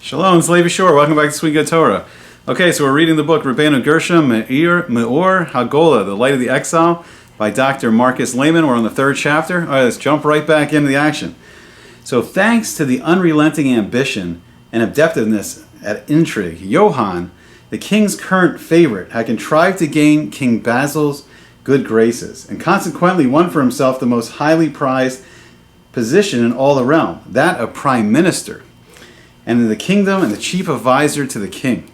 Shalom, Slave Shore. Welcome back to Sweet Good Torah. Okay, so we're reading the book Rabbeinu Gershom Meor HaGolah, The Light of the Exile, by Dr. Marcus Lehman. We're on the third chapter. All right, let's jump right back into the action. So thanks to the unrelenting ambition and adeptness at intrigue, Johann, the king's current favorite, had contrived to gain King Basil's good graces, and consequently won for himself the most highly prized position in all the realm, that of prime minister, and in the kingdom and the chief advisor to the king.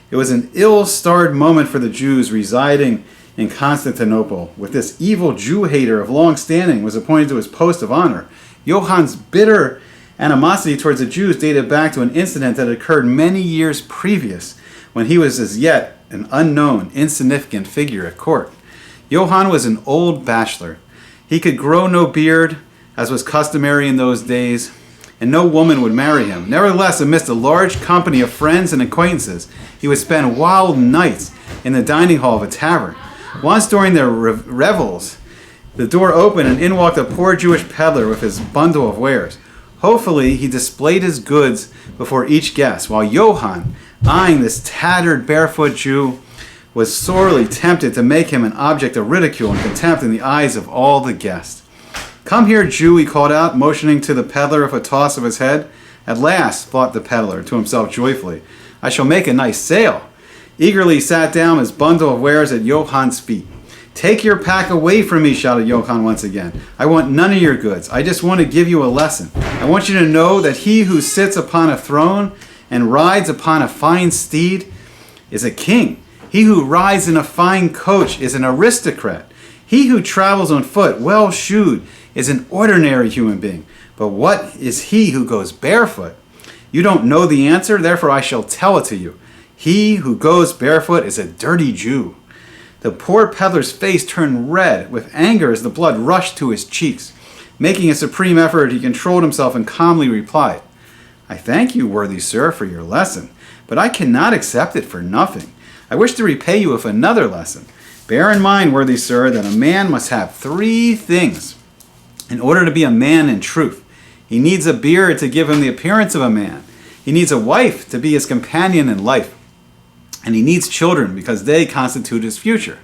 It was an ill-starred moment for the Jews residing in Constantinople. With this evil Jew-hater of long standing was appointed to his post of honor. Johann's bitter animosity towards the Jews dated back to an incident that occurred many years previous, when he was as yet an unknown, insignificant figure at court. Johann was an old bachelor. He could grow no beard, as was customary in those days, and no woman would marry him. Nevertheless, amidst a large company of friends and acquaintances, he would spend wild nights in the dining hall of a tavern. Once during their revels, the door opened and in walked a poor Jewish peddler with his bundle of wares. Hopefully, he displayed his goods before each guest, while Johann, eyeing this tattered, barefoot Jew, was sorely tempted to make him an object of ridicule and contempt in the eyes of all the guests. "Come here, Jew," he called out, motioning to the peddler with a toss of his head. "At last," thought the peddler to himself joyfully, "I shall make a nice sale." Eagerly he sat down his bundle of wares at Johann's feet. "Take your pack away from me," shouted Johann once again. "I want none of your goods. I just want to give you a lesson. I want you to know that he who sits upon a throne and rides upon a fine steed is a king. He who rides in a fine coach is an aristocrat. He who travels on foot, well shoed, is an ordinary human being. But what is he who goes barefoot? You don't know the answer, therefore I shall tell it to you. He who goes barefoot is a dirty Jew." The poor peddler's face turned red with anger as the blood rushed to his cheeks. Making a supreme effort, he controlled himself and calmly replied, "I thank you, worthy sir, for your lesson, but I cannot accept it for nothing. I wish to repay you with another lesson. Bear in mind, worthy sir, that a man must have three things in order to be a man in truth. He needs a beard to give him the appearance of a man. He needs a wife to be his companion in life. And he needs children because they constitute his future.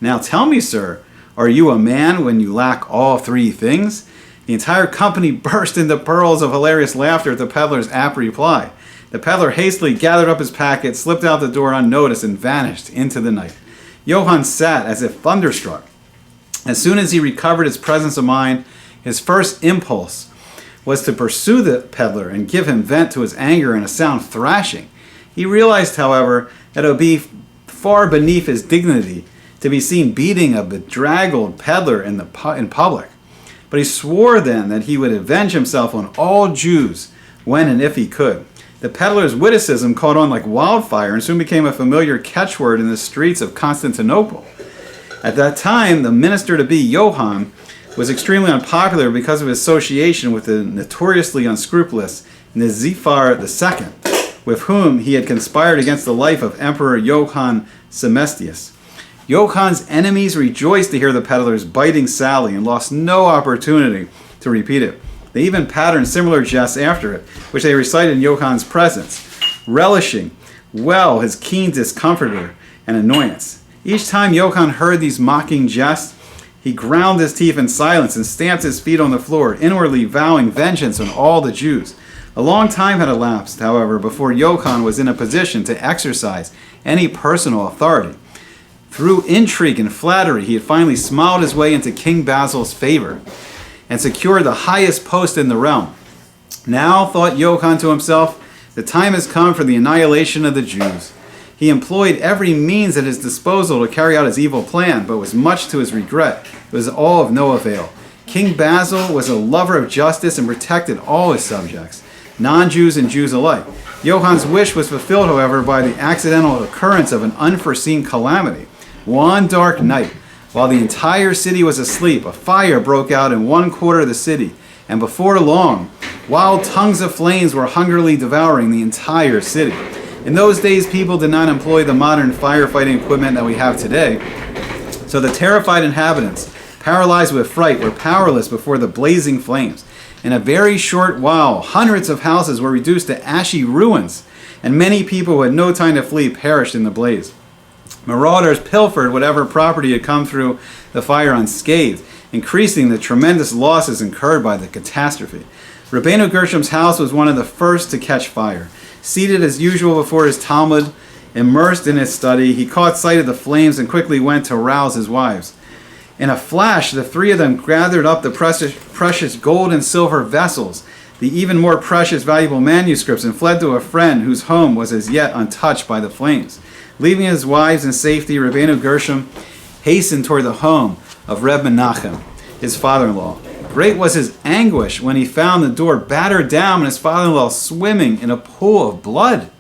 Now tell me, sir, are you a man when you lack all three things?" The entire company burst into pearls of hilarious laughter at the peddler's apt reply. The peddler hastily gathered up his packet, slipped out the door unnoticed, and vanished into the night. Johann sat as if thunderstruck. As soon as he recovered his presence of mind, his first impulse was to pursue the peddler and give him vent to his anger in a sound thrashing. He realized, however, that it would be far beneath his dignity to be seen beating a bedraggled peddler in public. But he swore then that he would avenge himself on all Jews when and if he could. The peddler's witticism caught on like wildfire and soon became a familiar catchword in the streets of Constantinople. At that time, the minister-to-be, Johann, was extremely unpopular because of his association with the notoriously unscrupulous Niziphar II, with whom he had conspired against the life of Emperor Johann Semestius. Johann's enemies rejoiced to hear the peddler's biting sally and lost no opportunity to repeat it. They even patterned similar jests after it, which they recited in Johann's presence, relishing well his keen discomfiture and annoyance. Each time Johann heard these mocking jests, he ground his teeth in silence and stamped his feet on the floor, inwardly vowing vengeance on all the Jews. A long time had elapsed, however, before Johann was in a position to exercise any personal authority. Through intrigue and flattery, he had finally smiled his way into King Basil's favor and secured the highest post in the realm. Now, thought Johann to himself, the time has come for the annihilation of the Jews. He employed every means at his disposal to carry out his evil plan, but was much to his regret. It was all of no avail. King Basil was a lover of justice and protected all his subjects, non-Jews and Jews alike. Johann's wish was fulfilled, however, by the accidental occurrence of an unforeseen calamity. One dark night, while the entire city was asleep, a fire broke out in one quarter of the city, and before long, wild tongues of flames were hungrily devouring the entire city. In those days, people did not employ the modern firefighting equipment that we have today, so the terrified inhabitants, paralyzed with fright, were powerless before the blazing flames. In a very short while, hundreds of houses were reduced to ashy ruins, and many people who had no time to flee perished in the blaze. Marauders pilfered whatever property had come through the fire unscathed, increasing the tremendous losses incurred by the catastrophe. Rabbeinu Gershom's house was one of the first to catch fire. Seated as usual before his Talmud, immersed in his study, he caught sight of the flames and quickly went to rouse his wives. In a flash, the three of them gathered up the precious gold and silver vessels, the even more precious valuable manuscripts, and fled to a friend whose home was as yet untouched by the flames. Leaving his wives in safety, Rabbeinu Gershom hastened toward the home of Reb Menachem, his father-in-law. Great was his anguish when he found the door battered down and his father-in-law swimming in a pool of blood.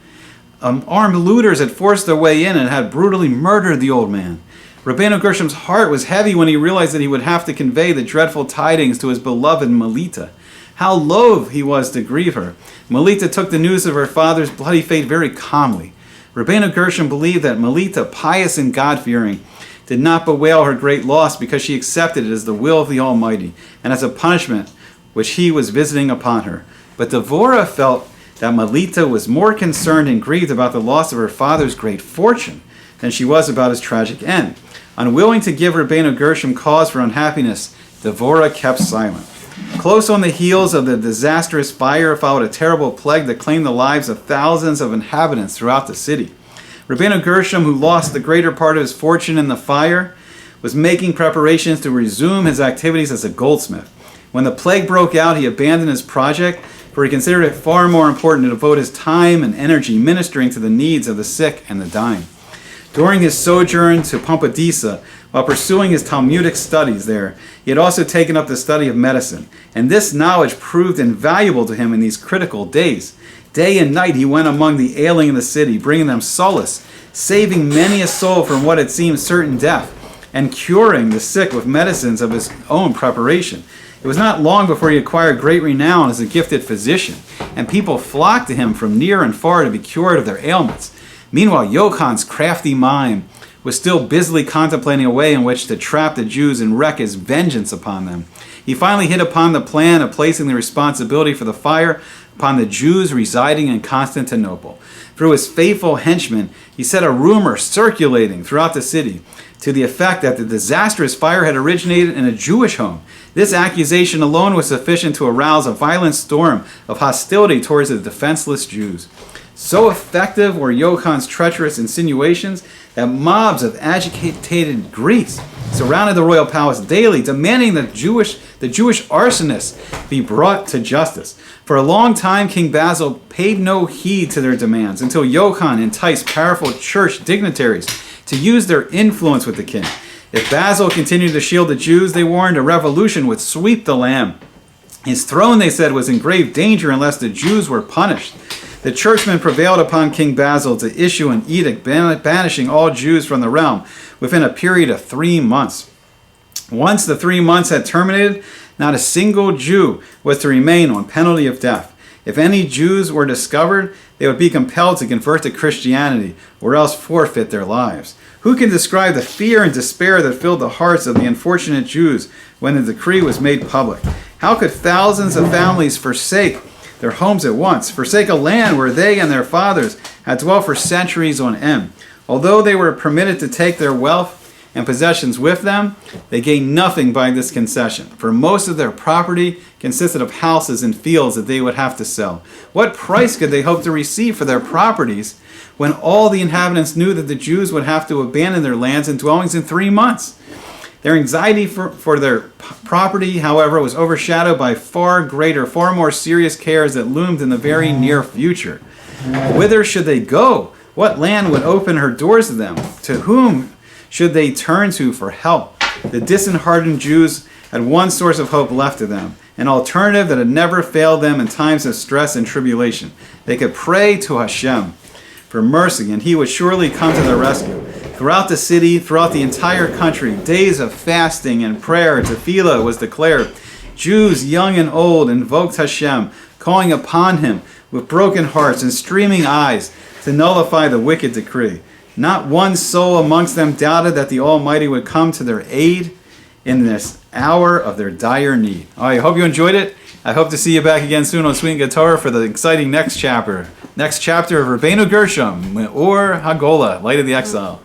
Armed looters had forced their way in and had brutally murdered the old man. Rabbeinu Gershom's heart was heavy when he realized that he would have to convey the dreadful tidings to his beloved Melita. How loath he was to grieve her. Melita took the news of her father's bloody fate very calmly. Rabbeinu Gershom believed that Melita, pious and God-fearing, did not bewail her great loss because she accepted it as the will of the Almighty and as a punishment which he was visiting upon her. But Devorah felt that Melita was more concerned and grieved about the loss of her father's great fortune than she was about his tragic end. Unwilling to give Rabbeinu Gershom cause for unhappiness, Devorah kept silent. Close on the heels of the disastrous fire followed a terrible plague that claimed the lives of thousands of inhabitants throughout the city. Rabbeinu Gershom, who lost the greater part of his fortune in the fire, was making preparations to resume his activities as a goldsmith. When the plague broke out, he abandoned his project, for he considered it far more important to devote his time and energy ministering to the needs of the sick and the dying. During his sojourn to Pompadisa, while pursuing his Talmudic studies there, he had also taken up the study of medicine, and this knowledge proved invaluable to him in these critical days. Day and night he went among the ailing in the city, bringing them solace, saving many a soul from what had seemed certain death, and curing the sick with medicines of his own preparation. It was not long before he acquired great renown as a gifted physician, and people flocked to him from near and far to be cured of their ailments. Meanwhile, Johann's crafty mind was still busily contemplating a way in which to trap the Jews and wreak his vengeance upon them. He finally hit upon the plan of placing the responsibility for the fire upon the Jews residing in Constantinople. Through his faithful henchmen, he set a rumor circulating throughout the city to the effect that the disastrous fire had originated in a Jewish home. This accusation alone was sufficient to arouse a violent storm of hostility towards the defenseless Jews. So effective were Johann's treacherous insinuations that mobs of agitated Greeks surrounded the royal palace daily, demanding that the Jewish arsonists be brought to justice. For a long time, King Basil paid no heed to their demands until Johann enticed powerful church dignitaries to use their influence with the king. If Basil continued to shield the Jews, they warned, a revolution would sweep the land. His throne, they said, was in grave danger unless the Jews were punished. The churchmen prevailed upon King Basil to issue an edict banishing all Jews from the realm within a period of 3 months. Once the 3 months had terminated, not a single Jew was to remain on penalty of death. If any Jews were discovered, they would be compelled to convert to Christianity or else forfeit their lives. Who can describe the fear and despair that filled the hearts of the unfortunate Jews when the decree was made public? How could thousands of families forsake their homes at once, forsake a land where they and their fathers had dwelt for centuries on end? Although they were permitted to take their wealth and possessions with them, they gained nothing by this concession, for most of their property consisted of houses and fields that they would have to sell. What price could they hope to receive for their properties when all the inhabitants knew that the Jews would have to abandon their lands and dwellings in 3 months? Their anxiety for their property, however, was overshadowed by far greater, far more serious cares that loomed in the very near future. Whither should they go? What land would open her doors to them? To whom should they turn to for help? The disheartened Jews had one source of hope left to them, an alternative that had never failed them in times of stress and tribulation. They could pray to Hashem for mercy, and he would surely come to their rescue. Throughout the city, throughout the entire country, days of fasting and prayer, tefillah, was declared. Jews, young and old, invoked Hashem, calling upon him with broken hearts and streaming eyes to nullify the wicked decree. Not one soul amongst them doubted that the Almighty would come to their aid in this hour of their dire need. I hope you enjoyed it. I hope to see you back again soon on Sweet and Good Torah for the exciting next chapter. Next chapter of Rabbeinu Gershom Meor HaGolah, Light of the Exile.